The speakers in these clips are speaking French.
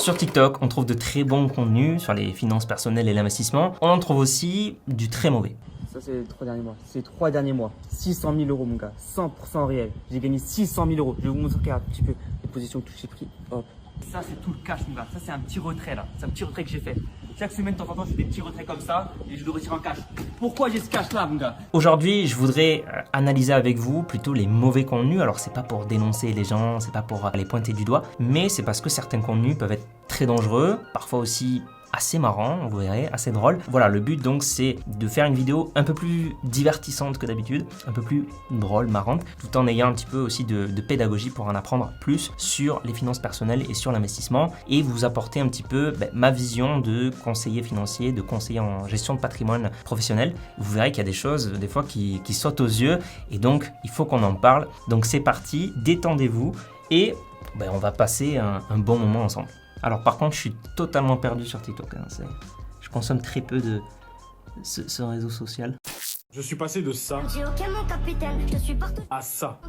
Sur TikTok, on trouve de très bons contenus sur les finances personnelles et l'investissement. On en trouve aussi du très mauvais. Ça, c'est les 3 derniers mois. C'est les 3 derniers mois. 600 000 euros, mon gars. 100% réel. J'ai gagné 600 000 euros. Je vais vous montrer un petit peu les positions que j'ai pris. Hop. Ça, c'est tout le cash, mon gars. Ça, c'est un petit retrait, là. C'est un petit retrait que j'ai fait. Chaque semaine, de temps en temps, je fais des petits retraits comme ça et je le retire en cash. Pourquoi j'ai ce cash-là, mon gars? Aujourd'hui, je voudrais analyser avec vous plutôt les mauvais contenus. Alors, c'est pas pour dénoncer les gens, c'est pas pour les pointer du doigt, mais c'est parce que certains contenus peuvent être très dangereux, parfois aussi assez marrant, vous verrez, assez drôle. Voilà, le but donc c'est de faire une vidéo un peu plus divertissante que d'habitude, un peu plus drôle, marrante, tout en ayant un petit peu aussi de pédagogie pour en apprendre plus sur les finances personnelles et sur l'investissement et vous apporter un petit peu ma vision de conseiller financier, de conseiller en gestion de patrimoine professionnel. Vous verrez qu'il y a des choses des fois qui sautent aux yeux et donc il faut qu'on en parle. Donc c'est parti, détendez-vous et on va passer un bon moment ensemble. Alors par contre, je suis totalement perdu sur TikTok. Je consomme très peu de ce réseau social. Je suis passé de ça à ça.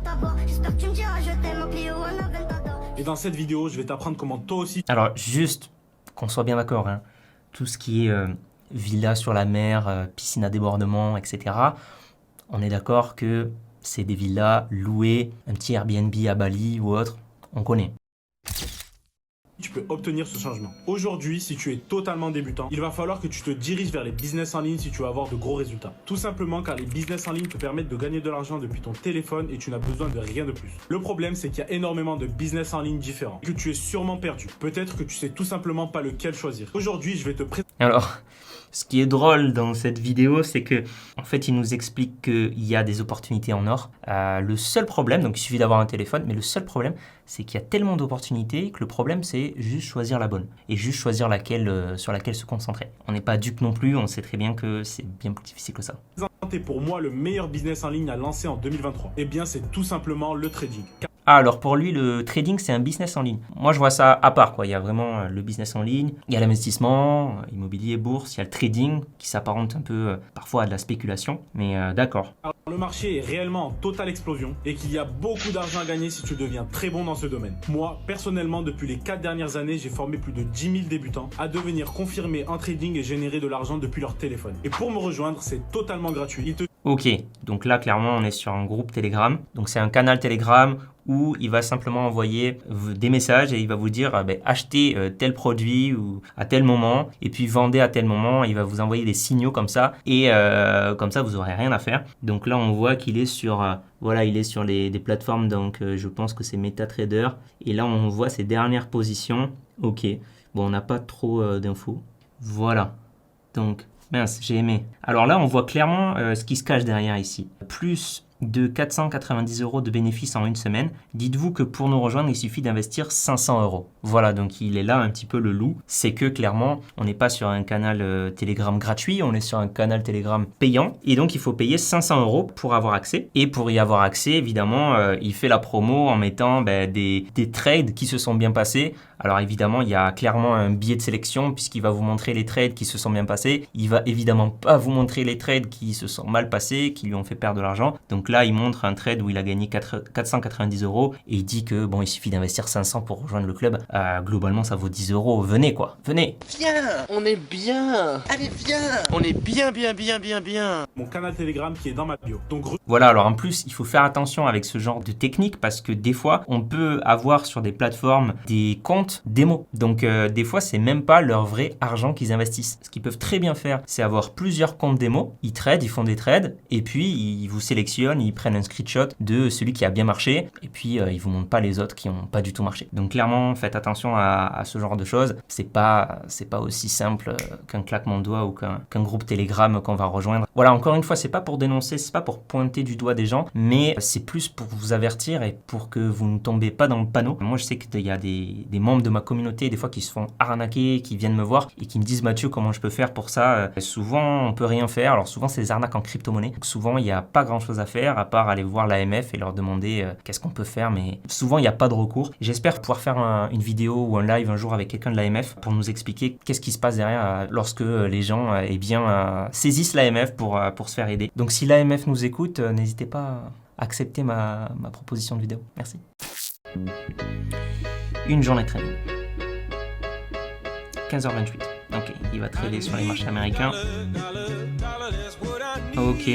Et dans cette vidéo, je vais t'apprendre comment toi aussi... Alors juste qu'on soit bien d'accord, tout ce qui est villa sur la mer, piscine à débordement, etc. On est d'accord que c'est des villas louées, un petit Airbnb à Bali ou autre, on connaît. Tu peux obtenir ce changement. Aujourd'hui, si tu es totalement débutant, il va falloir que tu te diriges vers les business en ligne si tu veux avoir de gros résultats. Tout simplement car les business en ligne te permettent de gagner de l'argent depuis ton téléphone et tu n'as besoin de rien de plus. Le problème, c'est qu'il y a énormément de business en ligne différents et que tu es sûrement perdu. Peut-être que tu sais tout simplement pas lequel choisir. Aujourd'hui, je vais te présenter... Alors, ce qui est drôle dans cette vidéo, c'est que en fait, il nous explique qu'il y a des opportunités en or. Le seul problème, donc il suffit d'avoir un téléphone, mais le seul problème, c'est qu'il y a tellement d'opportunités que le problème, c'est juste choisir la bonne et juste choisir laquelle, sur laquelle se concentrer. On n'est pas dupe non plus, on sait très bien que c'est bien plus difficile que ça. Pour moi, le meilleur business en ligne à lancer en 2023. Eh bien, c'est tout simplement le trading. Ah, alors pour lui, le trading, c'est un business en ligne. Moi, je vois ça à part, quoi. Il y a vraiment le business en ligne, il y a l'investissement, immobilier, bourse, il y a le trading qui s'apparente un peu parfois à de la spéculation, mais d'accord. Alors, le marché est réellement en totale explosion et qu'il y a beaucoup d'argent à gagner si tu deviens très bon dans ce domaine. Moi, personnellement, depuis les 4 dernières années, j'ai formé plus de 10 000 débutants à devenir confirmés en trading et générer de l'argent depuis leur téléphone. Et pour me rejoindre, c'est totalement gratuit. Ok, donc là, clairement, on est sur un groupe Telegram. Donc, c'est un canal Telegram où il va simplement envoyer des messages et il va vous dire achetez tel produit ou à tel moment et puis vendez à tel moment. Il va vous envoyer des signaux comme ça et comme ça, vous n'aurez rien à faire. Donc là, on voit qu'il est sur, voilà, il est sur des plateformes. Donc, je pense que c'est MetaTrader. Et là, on voit ses dernières positions. Ok, bon, on n'a pas trop d'infos. Voilà, donc... Mince, j'ai aimé. Alors là, on voit clairement ce qui se cache derrière ici. Plus de 490 € de bénéfices en une semaine. Dites-vous que pour nous rejoindre, il suffit d'investir 500 €. Voilà, donc il est là un petit peu le loup. C'est que clairement, on n'est pas sur un canal Telegram gratuit, on est sur un canal Telegram payant. Et donc, il faut payer 500 € pour avoir accès. Et pour y avoir accès, évidemment, il fait la promo en mettant des trades qui se sont bien passés. Alors évidemment, il y a clairement un biais de sélection puisqu'il va vous montrer les trades qui se sont bien passés. Il va évidemment pas vous montrer les trades qui se sont mal passés, qui lui ont fait perdre de l'argent. Donc là, il montre un trade où il a gagné 490 € et il dit que bon, il suffit d'investir 500 pour rejoindre le club. Globalement, ça vaut 10 €. Venez quoi, venez. Viens, on est bien. Allez, viens. On est bien. Mon canal Telegram qui est dans ma bio. Donc voilà, alors en plus, il faut faire attention avec ce genre de technique parce que des fois, on peut avoir sur des plateformes des comptes démo. Donc des fois, c'est même pas leur vrai argent qu'ils investissent. Ce qu'ils peuvent très bien faire, c'est avoir plusieurs comptes démo. Ils tradent, ils font des trades et puis ils vous sélectionnent, ils prennent un screenshot de celui qui a bien marché et puis ils vous montrent pas les autres qui n'ont pas du tout marché. Donc clairement, faites attention à ce genre de choses. C'est pas aussi simple qu'un claquement de doigts ou qu'un groupe Telegram qu'on va rejoindre. Voilà, encore une fois, c'est pas pour dénoncer, c'est pas pour pointer du doigt des gens, mais c'est plus pour vous avertir et pour que vous ne tombez pas dans le panneau. Moi, je sais qu'il y a des membres de ma communauté, des fois, qui se font arnaquer, qui viennent me voir et qui me disent « Mathieu, comment je peux faire pour ça ?» Souvent, on peut rien faire. Alors souvent, c'est des arnaques en crypto-monnaie. Donc, souvent, il n'y a pas grand-chose à faire à part aller voir l'AMF et leur demander qu'est-ce qu'on peut faire. Mais souvent, il n'y a pas de recours. J'espère pouvoir faire une vidéo ou un live un jour avec quelqu'un de l'AMF pour nous expliquer qu'est-ce qui se passe derrière lorsque les gens saisissent l'AMF pour se faire aider. Donc, si l'AMF nous écoute, n'hésitez pas à accepter ma proposition de vidéo. Merci. Une journée très bien. 15h28. Ok, il va trader sur les marchés américains. Ok.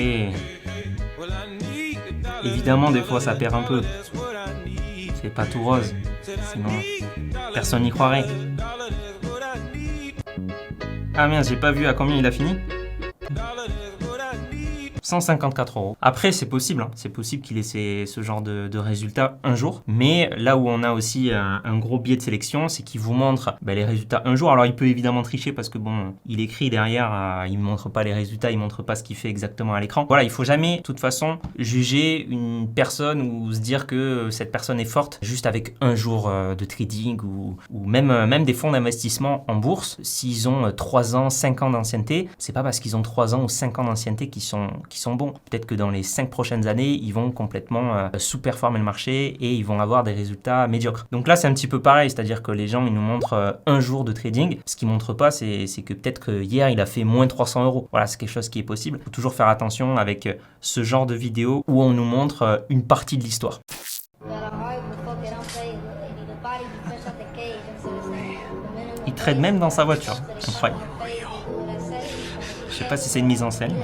Évidemment, des fois, ça perd un peu. C'est pas tout rose. Sinon, personne n'y croirait. Ah mince, j'ai pas vu à combien il a fini. 154 €. Après, c'est possible, hein. C'est possible qu'il ait ce genre de résultats un jour. Mais là où on a aussi un gros biais de sélection, c'est qu'il vous montre les résultats un jour. Alors, il peut évidemment tricher parce que bon, il écrit derrière, il ne montre pas les résultats, il ne montre pas ce qu'il fait exactement à l'écran. Voilà, il faut jamais, de toute façon, juger une personne ou se dire que cette personne est forte juste avec un jour de trading ou même des fonds d'investissement en bourse. S'ils ont 3 ans, 5 ans d'ancienneté, c'est pas parce qu'ils ont 3 ans ou 5 ans d'ancienneté qu'ils sont bons. Peut-être que dans les 5 prochaines années, ils vont complètement sous-performer le marché et ils vont avoir des résultats médiocres. Donc là, c'est un petit peu pareil, c'est-à-dire que les gens, ils nous montrent un jour de trading. Ce qu'ils ne montrent pas, c'est que peut-être que hier, il a fait moins 300 €. Voilà, c'est quelque chose qui est possible. Il faut toujours faire attention avec ce genre de vidéo où on nous montre une partie de l'histoire. Il trade même dans sa voiture. Incroyable. Je sais pas si c'est une mise en scène.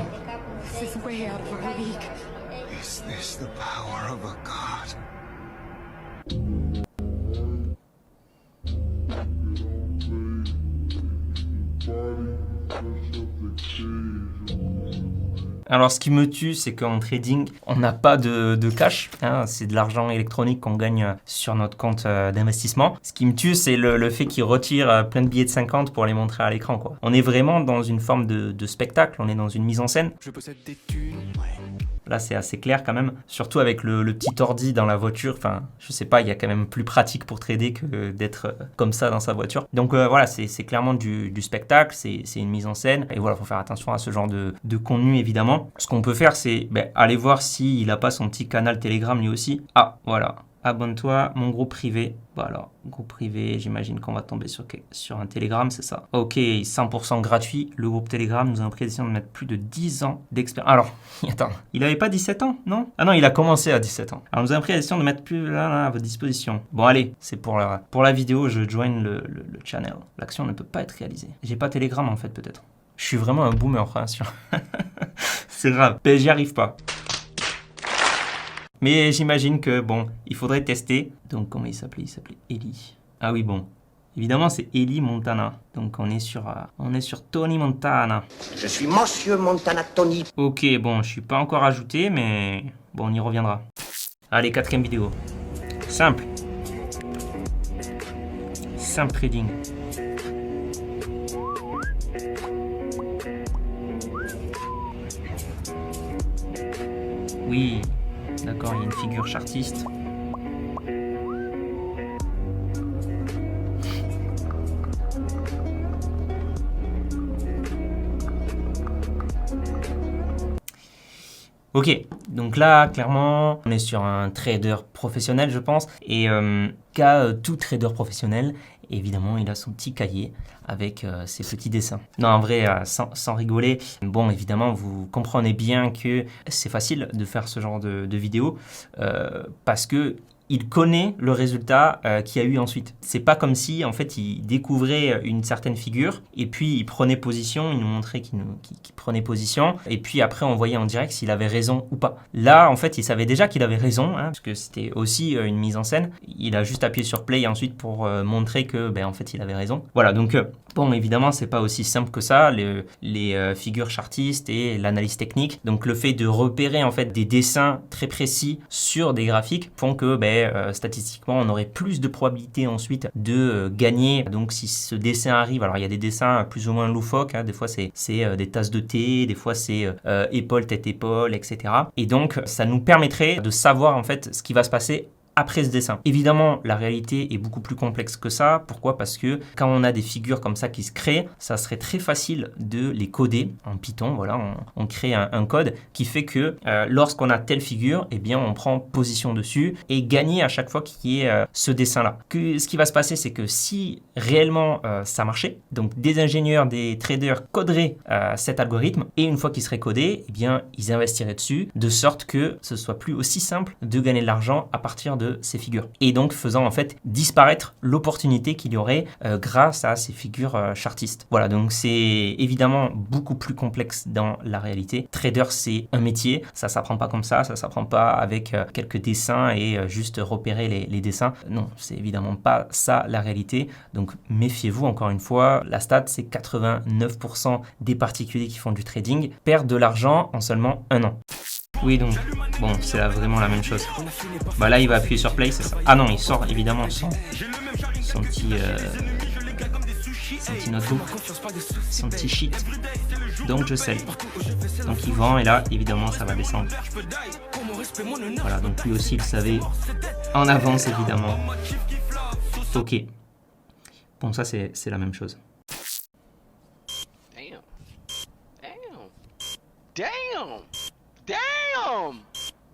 Is this the power of a god? Alors, ce qui me tue, c'est qu'en trading, on n'a pas de cash. Hein, c'est de l'argent électronique qu'on gagne sur notre compte d'investissement. Ce qui me tue, c'est le fait qu'ils retirent plein de billets de 50 pour les montrer à l'écran, quoi. On est vraiment dans une forme de spectacle. On est dans une mise en scène. Je possède des thunes. Là, c'est assez clair quand même. Surtout avec le petit ordi dans la voiture. Enfin, je sais pas, il y a quand même plus pratique pour trader que d'être comme ça dans sa voiture. Donc voilà, c'est clairement du spectacle, c'est une mise en scène. Et voilà, il faut faire attention à ce genre de contenu, évidemment. Ce qu'on peut faire, c'est aller voir s'il n'a pas son petit canal Telegram lui aussi. Ah, voilà. Abonne-toi, mon groupe privé. Voilà, groupe privé, j'imagine qu'on va tomber sur un Telegram, c'est ça. Ok, 100% gratuit. Le groupe Telegram nous a pris la décision de mettre plus de 10 ans d'expérience. Alors, attends, il n'avait pas 17 ans, non? Ah non, il a commencé à 17 ans. Alors, nous avons pris la décision de mettre plus là à votre disposition. Bon, allez, c'est pour la vidéo, je join le channel. L'action ne peut pas être réalisée. J'ai pas Telegram, en fait, peut-être. Je suis vraiment un boomer, hein, sur... C'est grave, j'y arrive pas. Mais j'imagine que, bon, il faudrait tester. Donc, comment il s'appelait? Il s'appelait Eli. Ah oui, bon. Évidemment, c'est Eli Montana. Donc, on est sur Tony Montana. Je suis Monsieur Montana Tony. Ok, bon, je suis pas encore ajouté, mais bon, on y reviendra. Allez, 4e vidéo. Simple. Simple trading. Oui. D'accord, il y a une figure chartiste. Ok, donc là, clairement, on est sur un trader professionnel, je pense. Et tout trader professionnel, évidemment, il a son petit cahier avec ses petits dessins. Non, en vrai, sans rigoler, bon, évidemment, vous comprenez bien que c'est facile de faire ce genre de vidéo parce que il connaît le résultat qu'il y a eu ensuite. C'est pas comme si, en fait, il découvrait une certaine figure et puis il prenait position, il nous montrait qu'il prenait position et puis après, on voyait en direct s'il avait raison ou pas. Là, en fait, il savait déjà qu'il avait raison, hein, parce que c'était aussi une mise en scène. Il a juste appuyé sur play ensuite pour montrer que, en fait, il avait raison. Voilà, donc, bon, évidemment, c'est pas aussi simple que ça, les figures chartistes et l'analyse technique. Donc, le fait de repérer, en fait, des dessins très précis sur des graphiques font que, statistiquement, on aurait plus de probabilité ensuite de gagner. Donc, si ce dessin arrive, alors il y a des dessins plus ou moins loufoques, hein, des fois c'est des tasses de thé, des fois c'est épaule, tête, épaule, etc. Et donc, ça nous permettrait de savoir en fait ce qui va se passer après ce dessin. Évidemment, la réalité est beaucoup plus complexe que ça. Pourquoi? Parce que quand on a des figures comme ça qui se créent, ça serait très facile de les coder en Python. Voilà, on crée un code qui fait que lorsqu'on a telle figure, eh bien, on prend position dessus et gagner à chaque fois qu'il y ait ce dessin-là. Ce qui va se passer, c'est que si réellement ça marchait, donc des ingénieurs, des traders coderaient cet algorithme et une fois qu'il serait codé, eh bien, ils investiraient dessus de sorte que ce soit plus aussi simple de gagner de l'argent à partir de de ces figures. Et donc faisant en fait disparaître l'opportunité qu'il y aurait grâce à ces figures chartistes. Voilà, donc c'est évidemment beaucoup plus complexe dans la réalité. Trader, c'est un métier, ça s'apprend pas comme ça s'apprend pas avec quelques dessins et juste repérer les dessins. Non, c'est évidemment pas ça la réalité. Donc méfiez-vous encore une fois, la stat c'est 89% des particuliers qui font du trading perdent de l'argent en seulement un an. Oui, donc, bon, c'est vraiment la même chose. Bah là, il va appuyer sur play, c'est ça. Ah non, il sort évidemment son petit notebook, son petit sheet. Donc je sais. Donc il vend et là, évidemment, ça va descendre. Voilà, donc lui aussi, il savait en avance, évidemment. Ok. Bon, ça, c'est la même chose. Damn! Damn!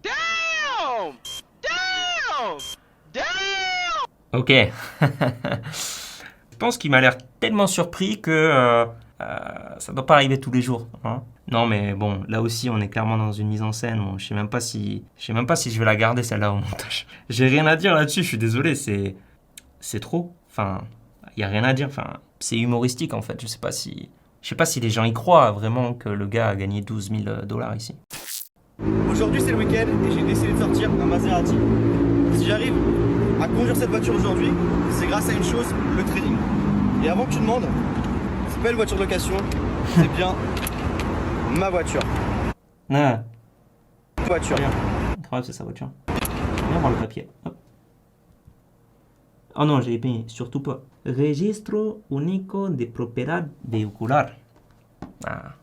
Damn! Damn! Damn! Ok. Je pense qu'il m'a l'air tellement surpris que ça ne doit pas arriver tous les jours. Hein. Non, mais bon, là aussi, on est clairement dans une mise en scène. Bon, je sais même pas si je vais la garder celle-là au montage. J'ai rien à dire là-dessus. Je suis désolé. C'est trop. Enfin, il y a rien à dire. Enfin, c'est humoristique en fait. Je sais pas si les gens y croient vraiment que le gars a gagné 12 000 $ ici. Aujourd'hui c'est le week-end et j'ai décidé de sortir un Maserati. Si j'arrive à conduire cette voiture aujourd'hui, c'est grâce à une chose, le trading. Et avant que tu demandes, c'est pas une voiture de location, c'est bien ma voiture. Ah, Voiture. grave, c'est sa voiture. Viens voir le papier. Hop. Oh non, j'ai mis surtout pas. Registro único de propiedad vehicular. Ah,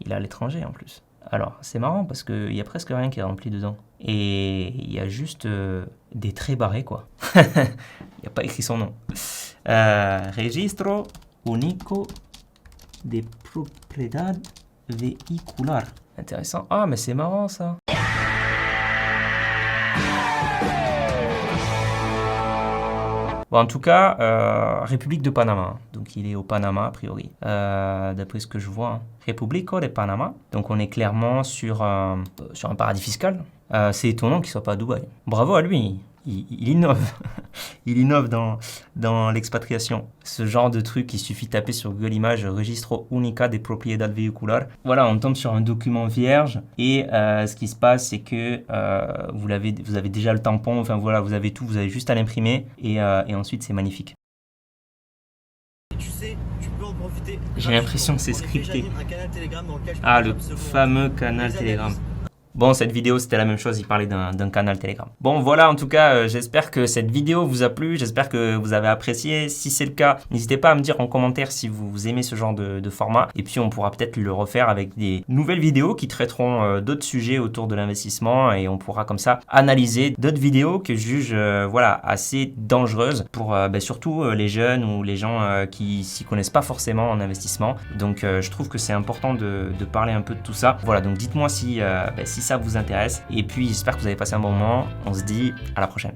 il est à l'étranger en plus. Alors, c'est marrant parce qu'il y a presque rien qui est rempli dedans. Et il y a juste des traits barrés, quoi. Il n'y a pas écrit son nom. Registro único de propiedad vehicular. Intéressant. Ah, mais c'est marrant ça. Bon, en tout cas, République de Panama. Donc, il est au Panama, a priori, d'après ce que je vois. Hein. Republico de Panama. Donc, on est clairement sur un paradis fiscal. C'est étonnant qu'il ne soit pas à Dubaï. Bravo à lui. Il innove. Il innove dans l'expatriation. Ce genre de truc, il suffit de taper sur Google Images Registro Única de Propiedad Vehicular. Voilà, on tombe sur un document vierge et ce qui se passe, c'est que vous avez déjà le tampon, enfin voilà, vous avez tout, vous avez juste à l'imprimer et ensuite c'est magnifique. Tu sais, tu peux en profiter. J'ai l'impression que c'est scripté. Ah, le fameux canal Telegram. Bon, cette vidéo, c'était la même chose, il parlait d'un canal Telegram. Bon, voilà, en tout cas, j'espère que cette vidéo vous a plu, j'espère que vous avez apprécié. Si c'est le cas, n'hésitez pas à me dire en commentaire si vous aimez ce genre de format. Et puis, on pourra peut-être le refaire avec des nouvelles vidéos qui traiteront d'autres sujets autour de l'investissement. Et on pourra comme ça analyser d'autres vidéos que je juge voilà, assez dangereuses pour surtout les jeunes ou les gens qui s'y connaissent pas forcément en investissement. Donc, je trouve que c'est important de parler un peu de tout ça. Voilà, donc dites-moi si ça vous intéresse. Et puis, j'espère que vous avez passé un bon moment. On se dit à la prochaine.